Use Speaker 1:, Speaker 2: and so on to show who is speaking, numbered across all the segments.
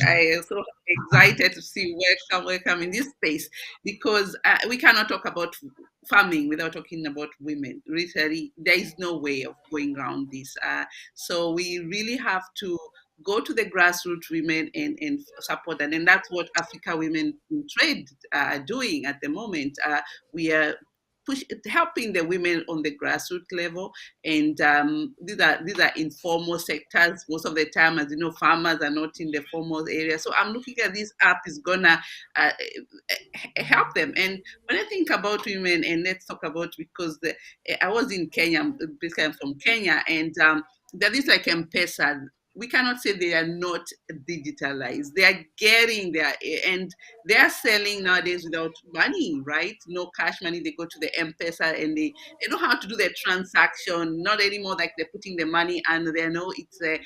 Speaker 1: I am so excited to see welcome in this space because we cannot talk about farming without talking about women. Literally, there is no way of going around this. So we really have to go to the grassroots women and support them. And that's what Africa Women in Trade are doing at the moment. We are helping the women on the grassroots level, and these are informal sectors most of the time. As you know, farmers are not in the formal area, so I'm looking at this app is gonna help them. And when I think about women, and let's talk about, because I was in Kenya, basically I'm from Kenya, and there is like M-Pesa. We cannot say they are not digitalized. They are getting there, and they are selling nowadays without money, right? No cash money. They go to the M-Pesa and they know how to do their transaction. Not anymore like they're putting the money and they know they're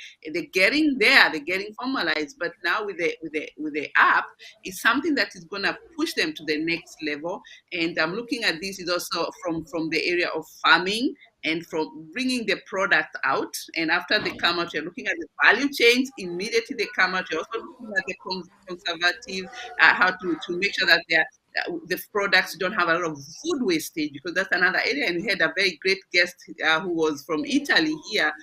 Speaker 1: getting there. They're getting formalized. But now with the app, it's something that is gonna push them to the next level. And I'm looking at this is also from the area of farming and from bringing the product out. And after they come out, you're looking at the value chains. Immediately they come out, you're also looking at the conservative, how to make sure that the products don't have a lot of food wastage, because that's another area. And we had a very great guest who was from Italy here,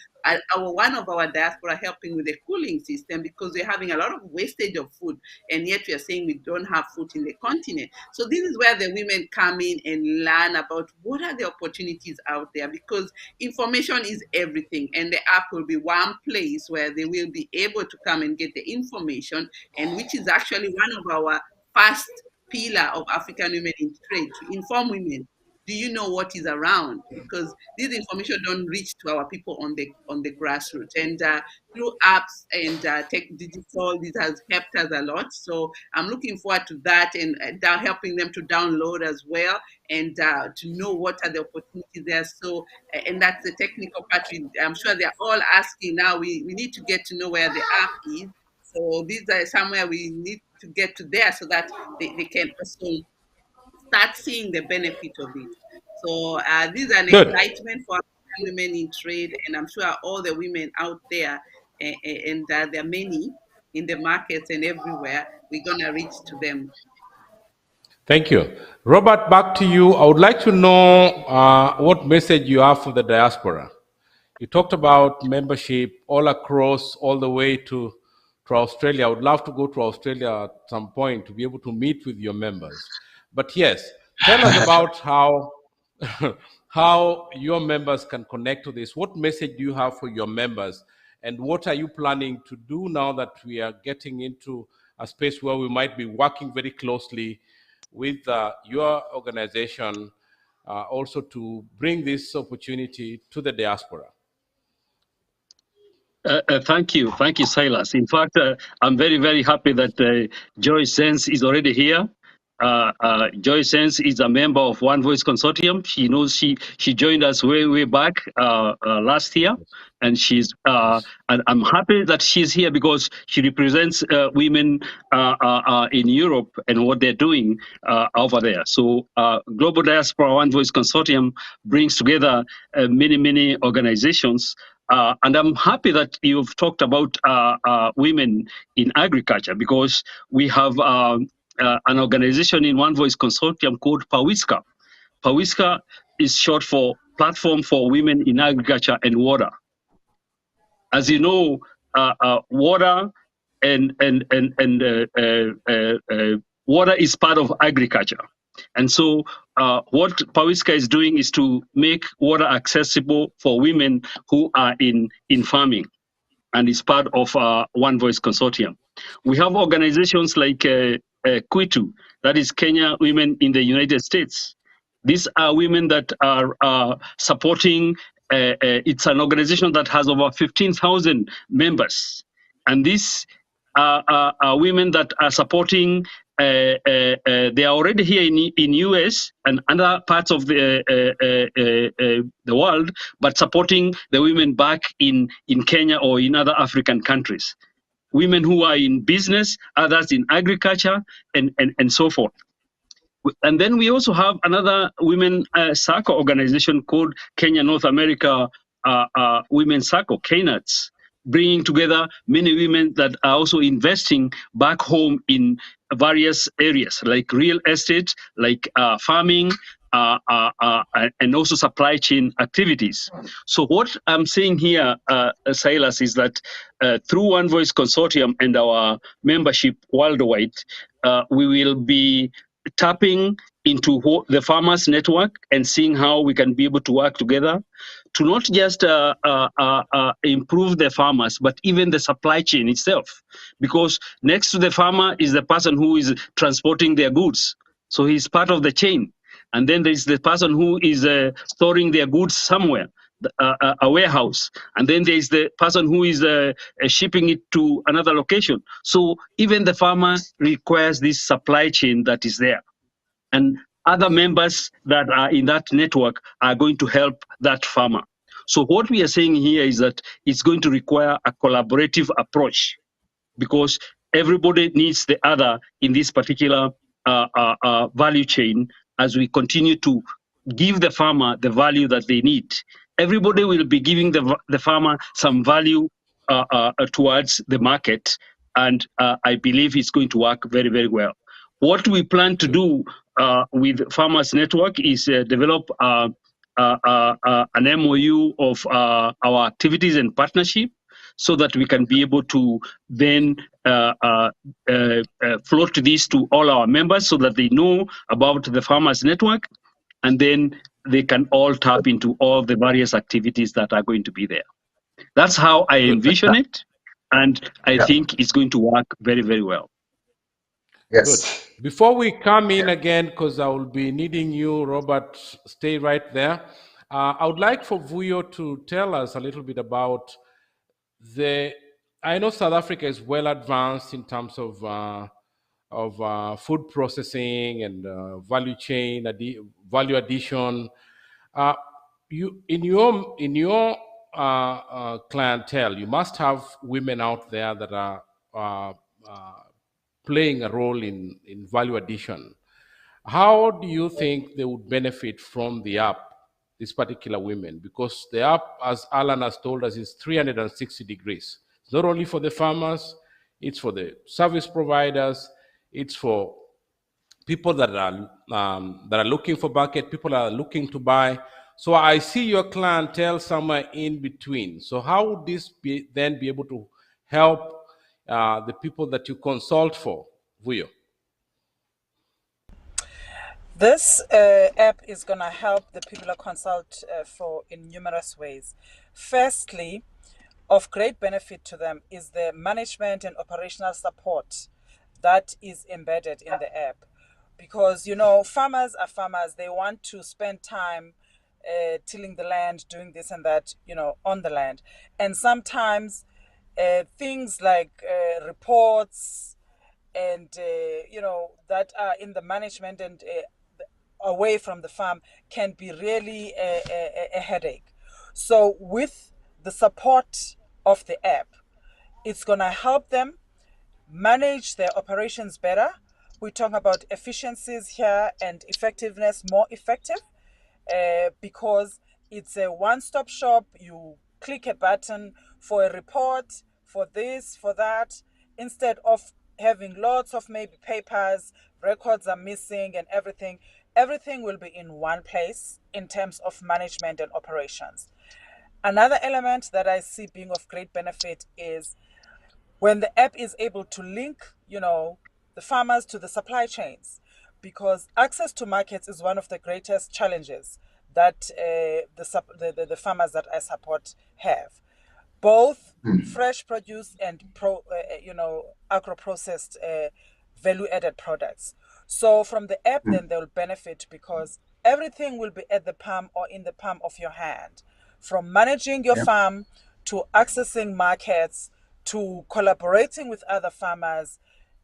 Speaker 1: one of our diaspora, helping with the cooling system, because we're having a lot of wastage of food, and yet we are saying we don't have food in the continent. So this is where the women come in and learn about what are the opportunities out there, because information is everything, and the app will be one place where they will be able to come and get the information, and which is actually one of our first pillar of African Women in Trade, to inform women. Do you know what is around? Because this information don't reach to our people on the grassroots. And through apps and tech digital, this has helped us a lot. So I'm looking forward to that, and helping them to download as well, and to know what are the opportunities there. So and that's the technical part. I'm sure they're all asking now. We need to get to know where the app is. So these are somewhere we need to get to there, so that they can also start seeing the benefit of it. So this is an
Speaker 2: Good.
Speaker 1: excitement for women in trade, and I'm sure all the women out there, and there are many in the markets and everywhere, we're gonna reach to them.
Speaker 2: Thank you. Robert, back to you. I would like to know what message you have for the diaspora. You talked about membership all across, all the way to Australia. I would love to go to Australia at some point to be able to meet with your members. But yes, tell us about how how your members can connect to this. What message do you have for your members, and what are you planning to do now that we are getting into a space where we might be working very closely with your organization, also to bring this opportunity to the diaspora?
Speaker 3: Thank you, Silas. In fact, I'm very, very happy that Joy Sense is already here. Joy Sense is a member of One Voice Consortium. She knows she joined us way back last year, and and I'm happy that she's here because she represents women in Europe and what they're doing over there. So Global Diaspora One Voice Consortium brings together many organizations. And I'm happy that you've talked about women in agriculture, because we have an organization in One Voice Consortium called PAWISCA. PAWISCA is short for Platform for Women in Agriculture and Water. As you know, water and water is part of agriculture. And so what PAWISCA is doing is to make water accessible for women who are in farming, and is part of One Voice Consortium. We have organizations like KWITU, that is Kenya Women in the United States. These are women that are supporting, it's an organization that has over 15,000 members. And these are women that are supporting, they are already here in US and other parts of the world, but supporting the women back in Kenya or in other African countries. Women who are in business, others in agriculture, and so forth. And then we also have another women circle organization called Kenya North America Women Circle, KNUTS. bringing together many women that are also investing back home in various areas like real estate, like farming, and also supply chain activities. So what I'm saying here, Silas, is that through One Voice Consortium and our membership worldwide, we will be tapping into the farmers network and seeing how we can be able to work together to not just improve the farmers, but even the supply chain itself. Because next to the farmer is the person who is transporting their goods. So he's part of the chain. And then there is the person who is storing their goods somewhere, a warehouse. And then there is the person who is shipping it to another location. So even the farmer requires this supply chain that is there. And other members that are in that network are going to help that farmer. So what we are saying here is that it's going to require a collaborative approach, because everybody needs the other in this particular value chain as we continue to give the farmer the value that they need. Everybody will be giving the farmer some value towards the market, and I believe it's going to work very, very well. What we plan to do with Farmers Network is develop an MOU of our activities and partnership, so that we can be able to then float this to all our members so that they know about the Farmers Network, and then they can all tap into all the various activities that are going to be there. That's how I
Speaker 2: Good.
Speaker 3: envision it, and I
Speaker 4: Yeah.
Speaker 3: think it's going to work very, very well.
Speaker 2: Good.
Speaker 4: Yes.
Speaker 2: Before we come in
Speaker 4: Yeah.
Speaker 2: again, because I will be needing you, Robert, stay right there. I would like for Vuyo to tell us a little bit about the. I know South Africa is well advanced in terms of food processing and value chain, value addition. Uh, you in your clientele, you must have women out there that are uh, uh, playing a role in value addition. How do you think they would benefit from the app, these particular women? Because the app, as Alan has told us, is 360 degrees. It's not only for the farmers, it's for the service providers, it's for people that are looking for bucket, people that are looking to buy. So I see your clientele somewhere in between. So how would this then be able to help the people that you consult for, Vuyo?
Speaker 5: This app is going to help the people I consult for in numerous ways. Firstly, of great benefit to them is the management and operational support that is embedded in the app. Because, farmers are farmers. They want to spend time tilling the land, doing this and that, on the land. And sometimes things like reports and, that are in the management and away from the farm can be really a headache. So with the support of the app, it's going to help them manage their operations better. We're talking about efficiencies here and effectiveness, more effective, because it's a one-stop shop. You click a button for a report, for this, for that, instead of having lots of maybe papers, records are missing and everything. Everything will be in one place in terms of management and operations. Another element that I see being of great benefit is when the app is able to link, the farmers to the supply chains, because access to markets is one of the greatest challenges that the farmers that I support have. Both fresh produce and agro-processed value-added products. So from the app, then they'll benefit because everything will be at the palm or in the palm of your hand, from managing your
Speaker 4: Yeah.
Speaker 5: farm to accessing markets to collaborating with other farmers.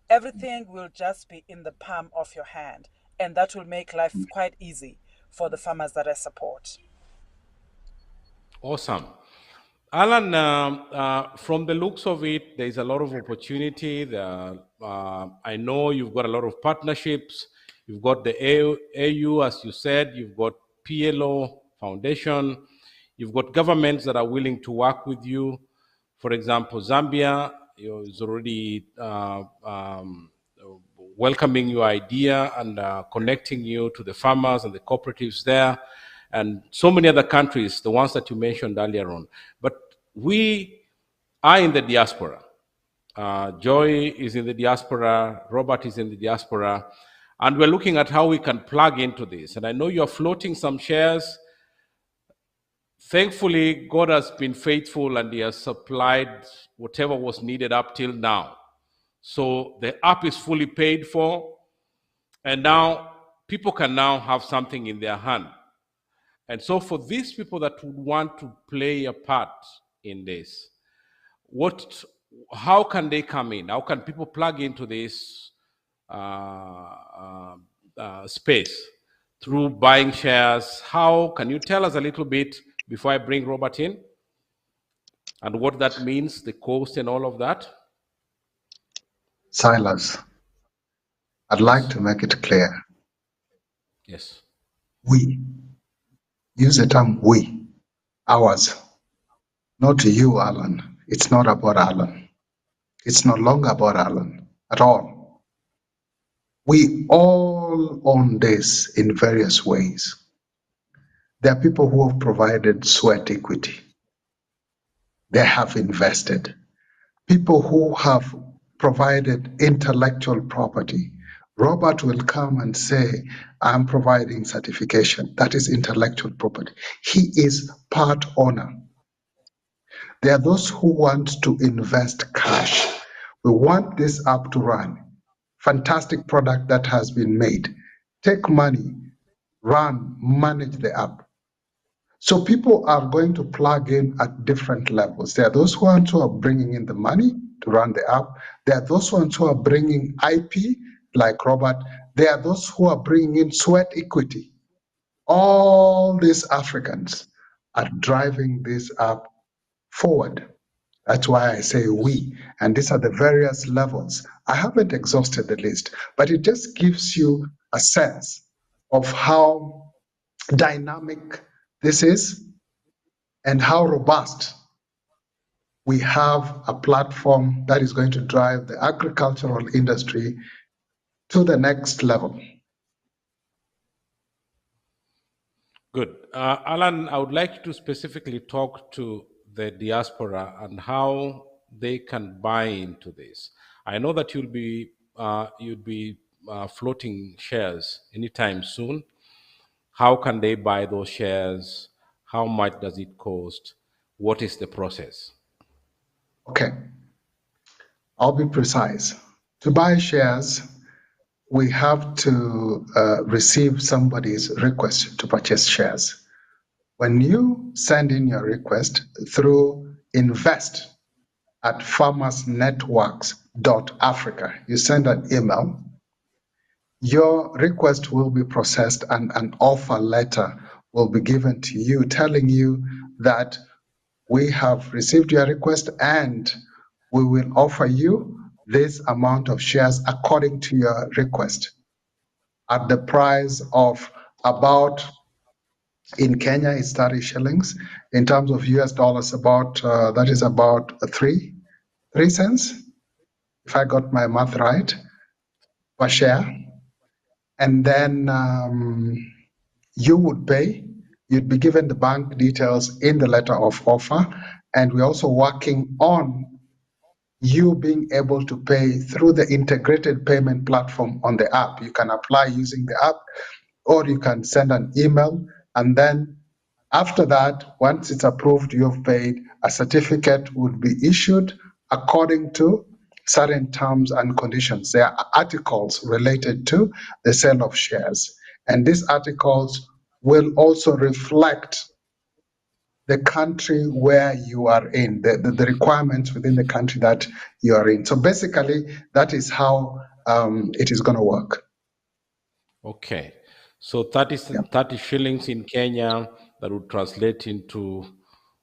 Speaker 5: Everything will just be in the palm of your hand, and that will make life quite easy for the farmers that I support.
Speaker 2: Awesome. Alan, from the looks of it, there's a lot of opportunity. I know you've got a lot of partnerships. You've got the AU, as you said, you've got PLO Foundation, you've got governments that are willing to work with you For example, Zambia is already welcoming your idea and connecting you to the farmers and the cooperatives there, and so many other countries, the ones that you mentioned earlier on. But we are in the diaspora. Joy is in the diaspora, Robert is in the diaspora, and we're looking at how we can plug into this. And I know you're floating some shares. Thankfully, God has been faithful and He has supplied whatever was needed up till now. So the app is fully paid for, and now people can now have something in their hand. And so for these people that would want to play a part in this, what, how can they come in? How can people plug into this space through buying shares? How can you tell us a little bit before I bring Robert in, and what that means, the cost and all of that?
Speaker 4: Silas, I'd like
Speaker 2: Yes.
Speaker 4: to make it clear.
Speaker 2: Yes.
Speaker 4: We, use the term we, ours, not you, Alan. It's not about Alan. It's no longer about Alan at all. We all own this in various ways. There are people who have provided sweat equity. They have invested. People who have provided intellectual property. Robert will come and say, I'm providing certification. That is intellectual property. He is part owner. There are those who want to invest cash. We want this app to run. Fantastic product that has been made. Take money, run, manage the app. So people are going to plug in at different levels. There are those who are bringing in the money to run the app. There are those who are bringing IP, like Robert. There are those who are bringing in sweat equity. All these Africans are driving this app forward. That's why I say
Speaker 2: Yes.
Speaker 4: we, and these are the various levels. I haven't exhausted the list, but it just gives you a sense of how dynamic this is and how robust. We have a platform that is going to drive the agricultural industry to the next level.
Speaker 2: Good. Alan, I would like you to specifically talk to the diaspora and how they can buy into this. I know that you'd be floating shares anytime soon. How can they buy those shares? How much does it cost? What is the process?
Speaker 4: Okay, I'll be precise. To buy shares, we have to receive somebody's request to purchase shares. When you send in your request through invest@farmersnetworks.africa, you send an email, your request will be processed and an offer letter will be given to you telling you that we have received your request and we will offer you this amount of shares according to your request at the price of about, in Kenya, it's 30 shillings. In terms of US dollars, about that is about 3 cents, if I got my math right, per share. And then you would pay, you'd be given the bank details in the letter of offer. And we're also working on you being able to pay through the integrated payment platform on the app. You can apply using the app, or you can send an email. And then after that, once it's approved, you've paid, a certificate would be issued according to certain terms and conditions. There are articles related to the sale of shares. And these articles will also reflect the country where you are in, the requirements within the country that you are in. So basically, that is how it is going to work.
Speaker 2: Okay. So 30,
Speaker 4: Yeah.
Speaker 2: 30 shillings in Kenya, that would translate into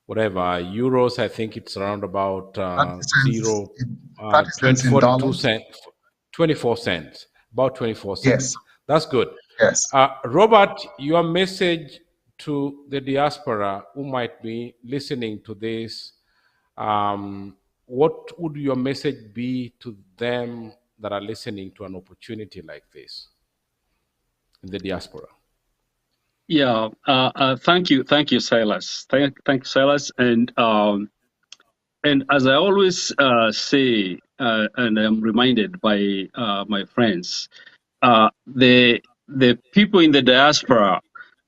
Speaker 2: whatever, euros, I think it's around about
Speaker 4: 30 cents
Speaker 2: zero,
Speaker 4: in, 30
Speaker 2: 20,
Speaker 4: cents in
Speaker 2: 42
Speaker 4: dollars.
Speaker 2: cents, 24 cents, about 24
Speaker 4: Yes,
Speaker 2: cents. That's good.
Speaker 4: yes.
Speaker 2: Robert, your message to the diaspora who might be listening to this What would your message be to them that are listening to an opportunity like this in the diaspora?
Speaker 3: Yeah, thank you, Silas. Thank you, Silas. And as I always say, and I'm reminded by my friends, the people in the diaspora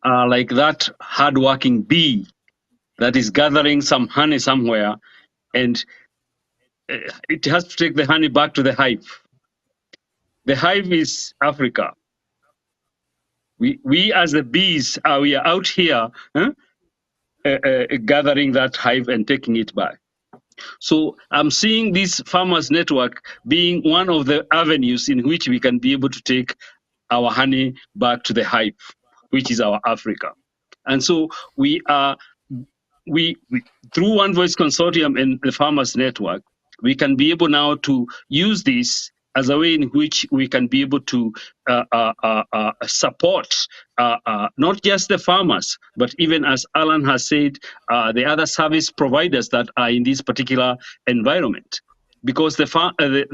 Speaker 3: are like that hardworking bee that is gathering some honey somewhere, and it has to take the honey back to the hive. The hive is Africa. We as the bees, we are out here gathering that hive and taking it back. So I'm seeing this farmers network being one of the avenues in which we can be able to take our honey back to the hive, which is our Africa. And so we are we through One Voice Consortium and the Farmers Network, we can be able now to use this as a way in which we can be able to support not just the farmers, but even as Alan has said, the other service providers that are in this particular environment. Because the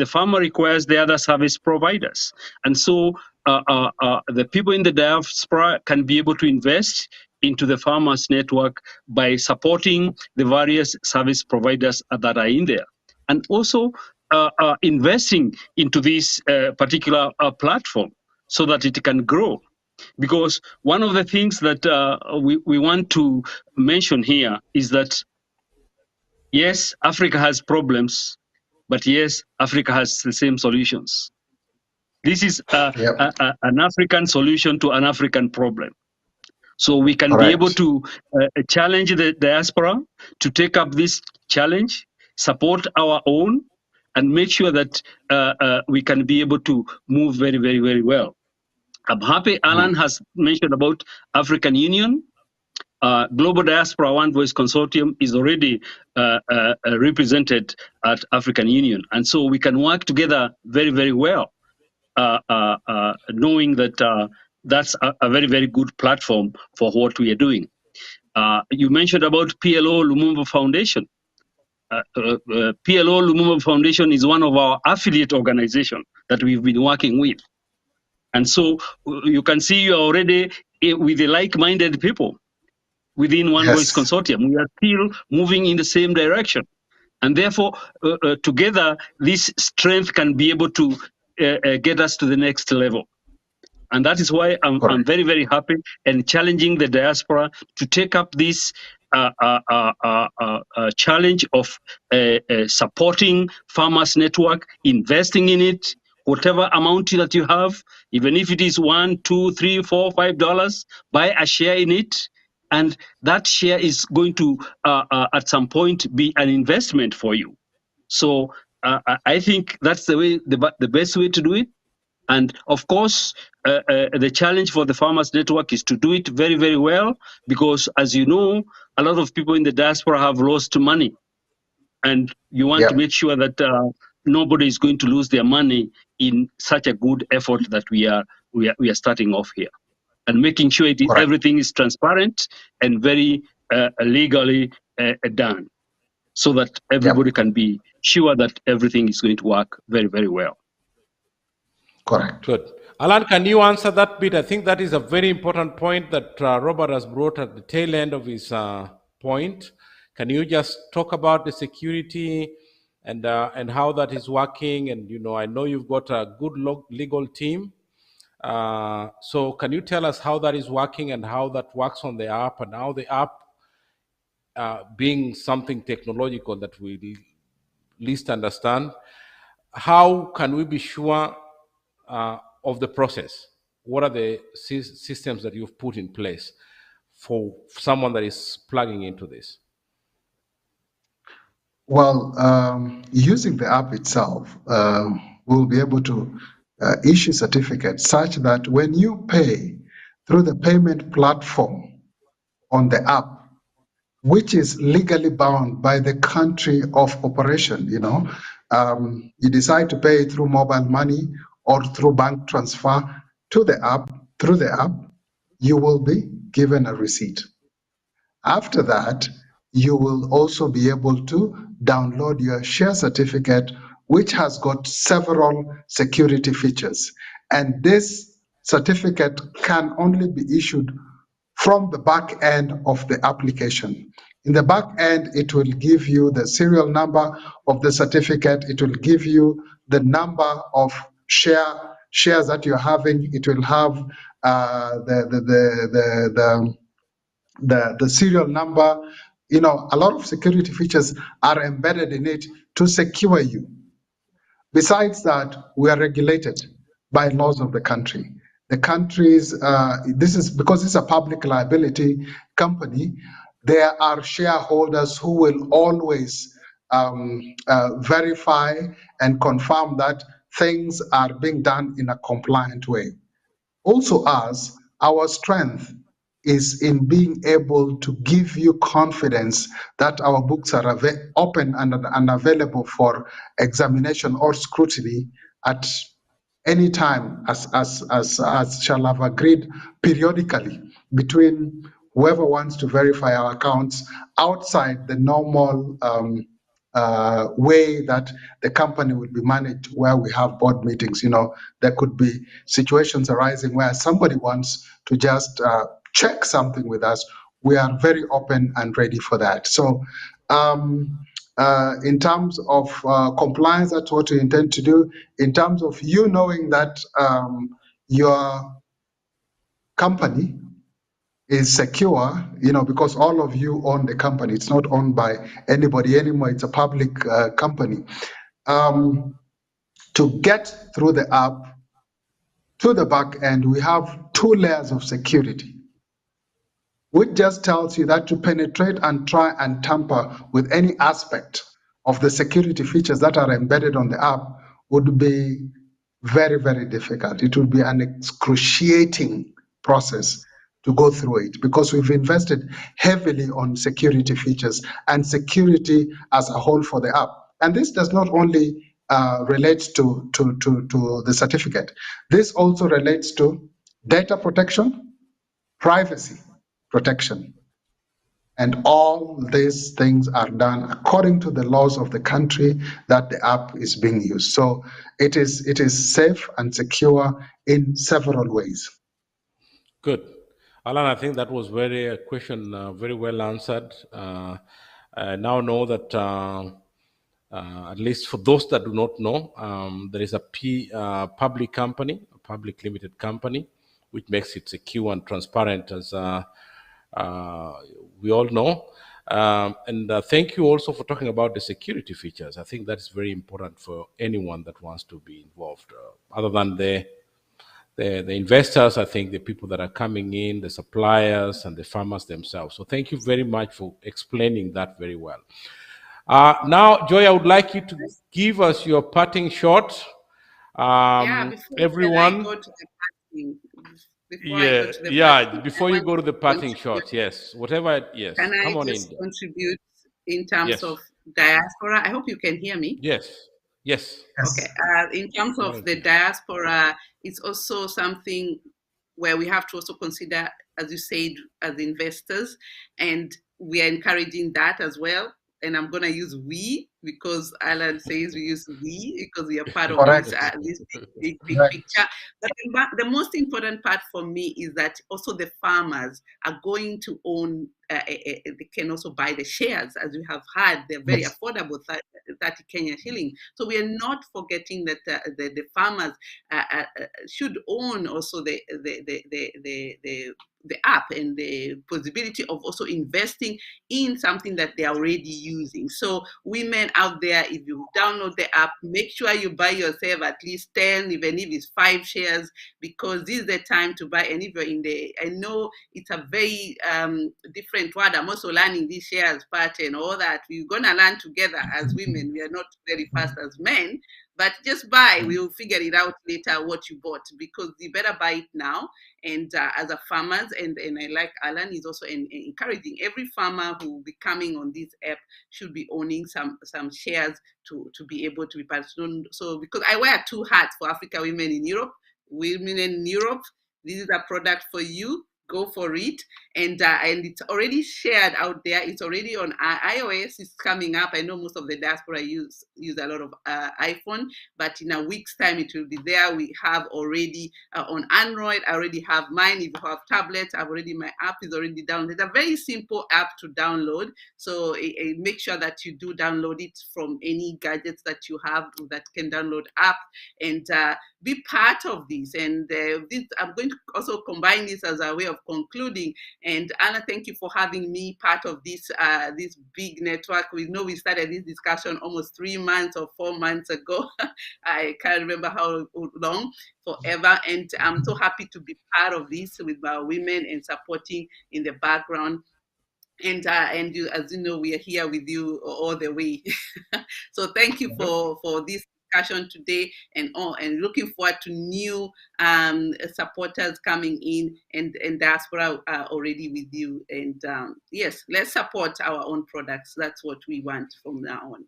Speaker 3: farmer requires the other service providers. And so the people in the diaspora can be able to invest into the farmers network by supporting the various service providers that are in there, and also investing into this particular platform so that it can grow. Because one of the things that we want to mention here is that, yes, Africa has problems, but yes, Africa has the same solutions. This is
Speaker 4: Yep.
Speaker 3: an African solution to an African problem. So we can be able
Speaker 4: Correct.
Speaker 3: to challenge the diaspora to take up this challenge, support our own, and make sure that we can be able to move very, very, very well. I'm happy Alan has mentioned about African Union. Global Diaspora One Voice Consortium is already represented at African Union. And so we can work together very, very well, knowing that that's a very, very good platform for what we are doing. You mentioned about PLO Lumumba Foundation. PLO Lumumba Foundation is one of our affiliate organizations that we've been working with. And so you can see you are already with the like-minded people within One Voice
Speaker 4: Yes.
Speaker 3: Consortium. We are still moving in the same direction. And therefore, together, this strength can be able to get us to the next level. And that is why I'm very, very happy and challenging the diaspora to take up this challenge of supporting Farmers Network, investing in it, whatever amount that you have, even if it is $1, $2, $3, $4, $5, buy a share in it. And that share is going to, at some point, be an investment for you. So I think that's the way, the best way to do it. And of course, the challenge for the Farmers Network is to do it very, very well, because as you know, a lot of people in the diaspora have lost money. And you want to
Speaker 4: Yep.
Speaker 3: make sure that nobody is going to lose their money in such a good effort that we are starting off here. And making sure everything is transparent and very legally done, so that everybody
Speaker 4: Yep.
Speaker 3: can be sure that everything is going to work very, very well.
Speaker 4: Correct.
Speaker 2: Good. Alan, can you answer that bit? I think that is a very important point that Robert has brought at the tail end of his point. Can you just talk about the security and how that is working? And I know you've got a good legal team. So can you tell us how that is working and how that works on the app, and how the app, being something technological that we least understand, how can we be sure of the process? What are the systems that you've put in place for someone that is plugging into this?
Speaker 4: Well, using the app itself, we'll be able to issue certificates such that when you pay through the payment platform on the app, which is legally bound by the country of operation, you decide to pay through mobile money or through bank transfer to the app, through the app, you will be given a receipt. After that, you will also be able to download your share certificate, which has got several security features. And this certificate can only be issued from the back end of the application. In the back end, it will give you the serial number of the certificate. It will give you the number of shares that you're having. It will have the serial number. You know, a lot of security features are embedded in it to secure you. Besides that, we are regulated by laws of the country. The countries, this is because it's a public liability company, there are shareholders who will always verify and confirm that things are being done in a compliant way. Also, us, our strength is in being able to give you confidence that our books are open and available for examination or scrutiny at any time, as shall have agreed periodically between whoever wants to verify our accounts outside the normal way that the company would be managed, where we have board meetings. You know, there could be situations arising where somebody wants to just check something with us. We are very open and ready for that. So in terms of compliance, that's what we intend to do. In terms of you knowing that your company is secure, you know, because all of you own the company. It's not owned by anybody anymore. It's a public company. To get through the app to the back end, we have 2 layers of security, which just tells you that to penetrate and try and tamper with any aspect of the security features that are embedded on the app would be very, very difficult. It would be an excruciating process to go through it, because we've invested heavily on security features and security as a whole for the app. And this does not only relate to the certificate. This also relates to data protection, privacy protection. And all these things are done according to the laws of the country that the app is being used. So it is safe and secure in several ways.
Speaker 2: Good. Alan, I think that was very a question very well answered. I now know that at least for those that do not know, there is a public company, a public limited company, which makes it secure and transparent, as uh, we all know. And thank you also for talking about the security features. I think that is very important for anyone that wants to be involved, other than the investors. I think the people that are coming in, the suppliers, and the farmers themselves. So thank you very much for explaining that very well. Now, Joy, I would like you to give us your parting shot.
Speaker 1: Yeah, before can I
Speaker 2: Everyone,
Speaker 1: go to the parting? Before I go
Speaker 2: yeah,
Speaker 1: to the
Speaker 2: yeah.
Speaker 1: parting, I
Speaker 2: Before you
Speaker 1: want
Speaker 2: go to
Speaker 1: to
Speaker 2: the parting
Speaker 1: contribute.
Speaker 2: shot, yes, whatever,
Speaker 1: Can
Speaker 2: yes.
Speaker 1: I
Speaker 2: Come on in.
Speaker 1: just contribute in terms
Speaker 2: Yes,
Speaker 1: of diaspora? I hope you can hear me.
Speaker 2: yes, yes.
Speaker 1: Okay.
Speaker 4: Yes.
Speaker 1: In terms
Speaker 2: Loud
Speaker 1: of
Speaker 2: and
Speaker 1: the
Speaker 2: clear.
Speaker 1: diaspora, it's also something where we have to also consider, as you said, as investors, and we are encouraging that as well. And I'm going to use we, because Alan says we use we because we are part of
Speaker 4: Correct.
Speaker 1: this big
Speaker 4: Correct.
Speaker 1: picture. But the most important part for me is that also the farmers are going to own. They can also buy the shares, as we have heard. They're very
Speaker 4: Yes.
Speaker 1: affordable, 30 Kenya shilling. So we are not forgetting that the farmers should own also the app and the possibility of also investing in something that they're already using. So women out there, if you download the app, make sure you buy yourself at least 10, even if it's 5 shares, because this is the time to buy. And if you're in the, I know it's a very different word. I'm also learning this shares part and all that. We're gonna learn together as women. We are not very fast as men, but just buy. We'll figure it out later what you bought, because you better buy it now. And as a farmers, and I like Alan is also encouraging every farmer who will be coming on this app should be owning some shares to be able to be part. So because I wear 2 hats for Africa women in Europe, women in Europe, this is a product for you. go for it. And it's already shared out there. It's already on iOS. It's coming up. I know most of the diaspora use a lot of iPhone, but in a week's time it will be there. We have already on Android. I already have mine. If you have tablets, my app is already downloaded. It's a very simple app to download. So make sure that you do download it from any gadgets that you have that can download app, and be part of this. And I'm going to also combine this as a way of concluding. And Anna, thank you for having me part of this this big network. We know we started this discussion almost 3 months or 4 months ago. I can't remember how long, forever. And I'm so happy to be part of this with our women and supporting in the background. And you, as you know, we are here with you all the way. So thank you for this discussion today, and looking forward to new supporters coming in, and diaspora are already with you. And yes, let's support our own products. That's what we want from now on.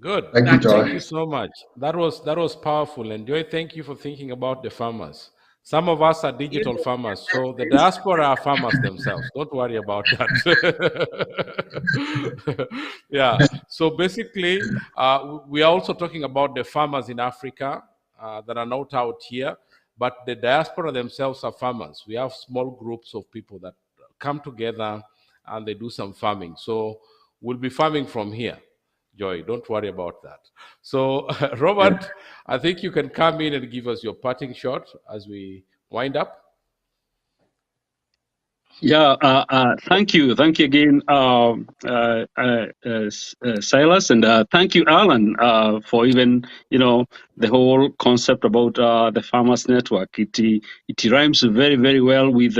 Speaker 2: Good.
Speaker 4: Thank you, Joy.
Speaker 2: Thank you so much. That was powerful. And Joy, thank you for thinking about the farmers. Some of us are digital farmers, so the diaspora are farmers themselves. Don't worry about that. Yeah. So basically, we are also talking about the farmers in Africa that are not out here, but the diaspora themselves are farmers. We have small groups of people that come together and they do some farming. So we'll be farming from here. Joy, don't worry about that. So, Robert, I think you can come in and give us your parting shot as we wind up.
Speaker 3: Yeah, thank you again, Silas, and thank you, Alan, for even the whole concept about the Farmers Network. It rhymes very very well with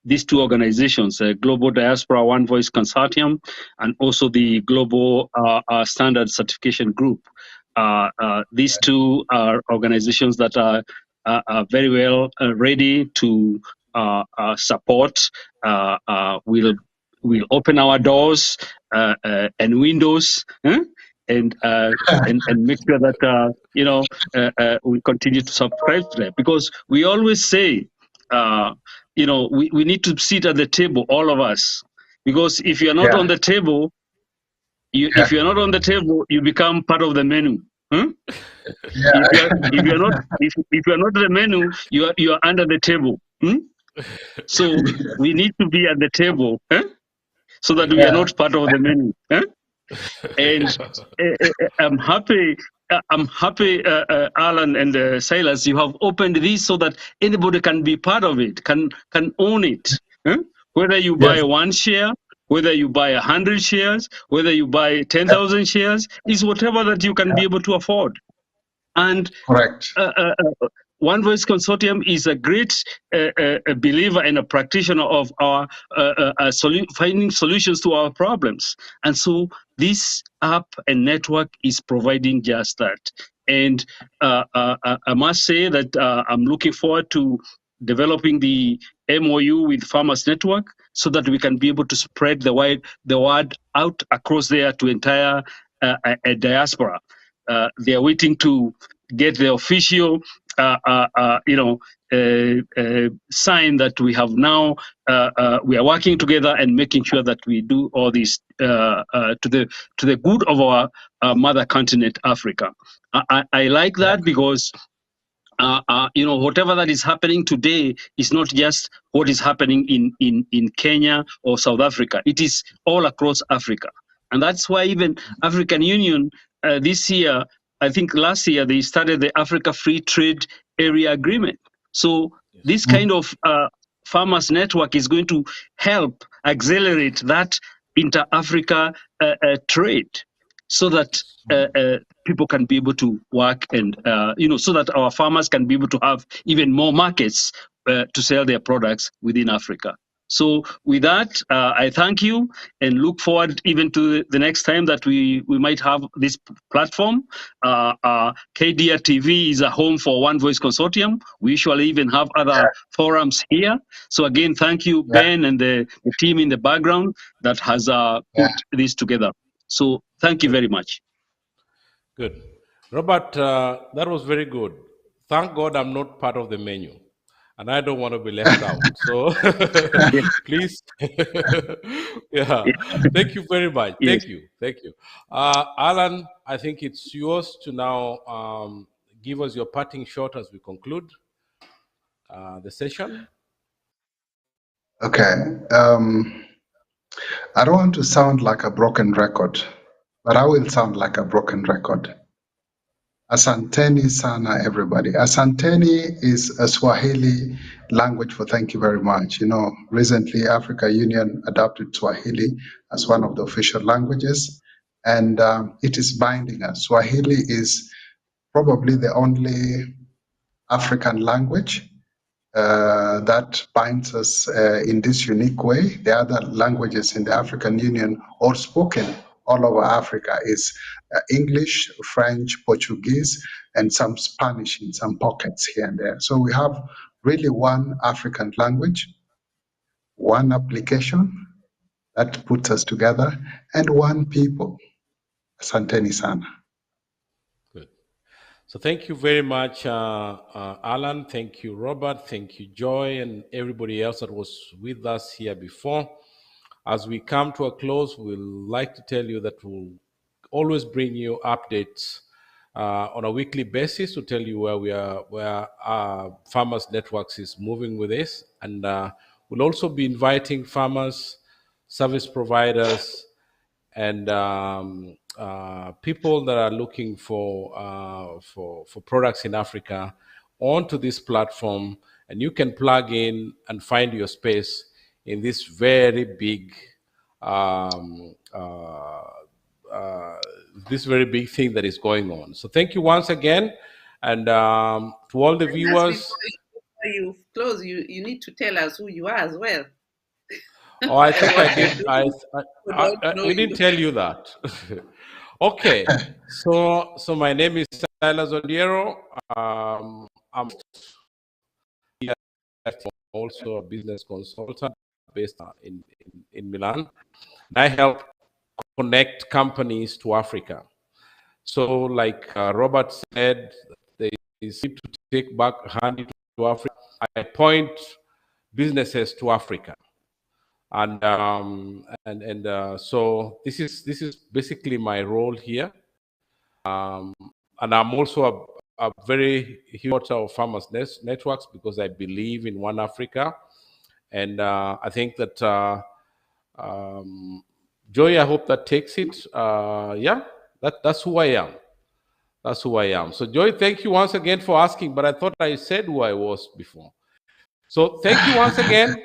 Speaker 3: these two organizations, Global Diaspora One Voice Consortium, and also the Global Standard Certification Group. These two are organizations that are very well ready to support. We'll open our doors and windows, and make sure that we continue to subscribe to them, because we always say we need to sit at the table, all of us, because if you're not on the table, if you're not on the table, you become part of the menu. If you're not the menu, you are under the table. So we need to be at the table, so that we are not part of the menu. And I'm happy. Alan and Silas, you have opened this so that anybody can be part of it, can own it. Whether you buy one share, whether you buy 100 shares, whether you buy 10,000 shares, is whatever that you can be able to afford. And
Speaker 4: correct.
Speaker 3: One Voice Consortium is a great believer and a practitioner of our finding solutions to our problems. And so this app and network is providing just that. And I must say that I'm looking forward to developing the MOU with Farmers Network so that we can be able to spread the word out across there to entire diaspora. They are waiting to get the official sign that we have now. We are working together and making sure that we do all this to the good of our mother continent, Africa. I like that because whatever that is happening today is not just what is happening in Kenya or South Africa. It is all across Africa. And that's why even African Union this year, I think last year, they started the Africa Free Trade Area Agreement. So this kind of farmers network is going to help accelerate that inter-Africa trade, so that people can be able to work and, so that our farmers can be able to have even more markets to sell their products within Africa. So with that, I thank you and look forward even to the next time that we might have this platform. KDR TV is a home for One Voice Consortium. We usually even have other forums here. So again, thank you, Ben, and the team in the background that has put this together. So thank you very much.
Speaker 2: Good. Robert, that was very good. Thank God I'm not part of the menu. and I don't want to be left out. So
Speaker 3: Yes.
Speaker 2: please, yeah, thank you very much.
Speaker 3: Yes.
Speaker 2: Thank you. Alan, I think it's yours to now give us your parting shot as we conclude the session.
Speaker 4: Okay. I don't want to sound like a broken record, but I will sound like a broken record. Asanteni sana, everybody. Asanteni is a Swahili language for thank you very much. You know, recently Africa Union adopted Swahili as one of the official languages, and it is binding us. Swahili is probably the only African language that binds us in this unique way. The other languages in the African Union, or spoken all over Africa, is English, French, Portuguese, and some Spanish in some pockets here and there. So we have really one African language, one application that puts us together, and one people. Asanteni sana.
Speaker 2: Good. So thank you very much, Alan. Thank you, Robert. Thank you, Joy, and everybody else that was with us here before. As we come to a close, we'd like to tell you that we'll always bring you updates on a weekly basis to tell you where Farmers Networks is moving with this. And we'll also be inviting farmers, service providers, and people that are looking for products in Africa onto this platform, and you can plug in and find your space in this very big um, uh, this very big thing that is going on. So thank you once again, and to all the viewers.
Speaker 1: Before you close, you need to tell us who you are as well.
Speaker 2: Oh, I think I
Speaker 1: What you're
Speaker 2: did.
Speaker 1: doing. We don't know
Speaker 2: We didn't
Speaker 1: you.
Speaker 2: tell you that. Okay, so my name is Silas Odiero. I'm also a business consultant based in Milan. I help connect companies to Africa. So, like Robert said, they seem to take back hand to Africa. I point businesses to Africa, and so this is basically my role here. And I'm also a very huge supporter of Farmers Networks because I believe in One Africa, and I think that Joy, I hope that takes it. Yeah, that's who I am. That's who I am. So, Joy, thank you once again for asking, but I thought I said who I was before. So, thank you once again.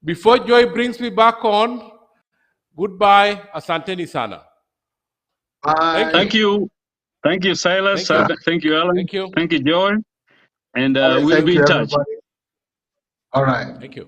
Speaker 2: Before Joy brings me back on, goodbye, asanteni sana.
Speaker 4: Bye.
Speaker 3: Thank you. Thank you, Silas.
Speaker 2: Thank you.
Speaker 3: Thank you, Alan.
Speaker 2: Thank you.
Speaker 3: Thank you, Joy. And
Speaker 4: All right,
Speaker 3: we'll
Speaker 4: thank
Speaker 3: be
Speaker 4: you,
Speaker 3: in touch.
Speaker 4: everybody. All right.
Speaker 2: Thank you.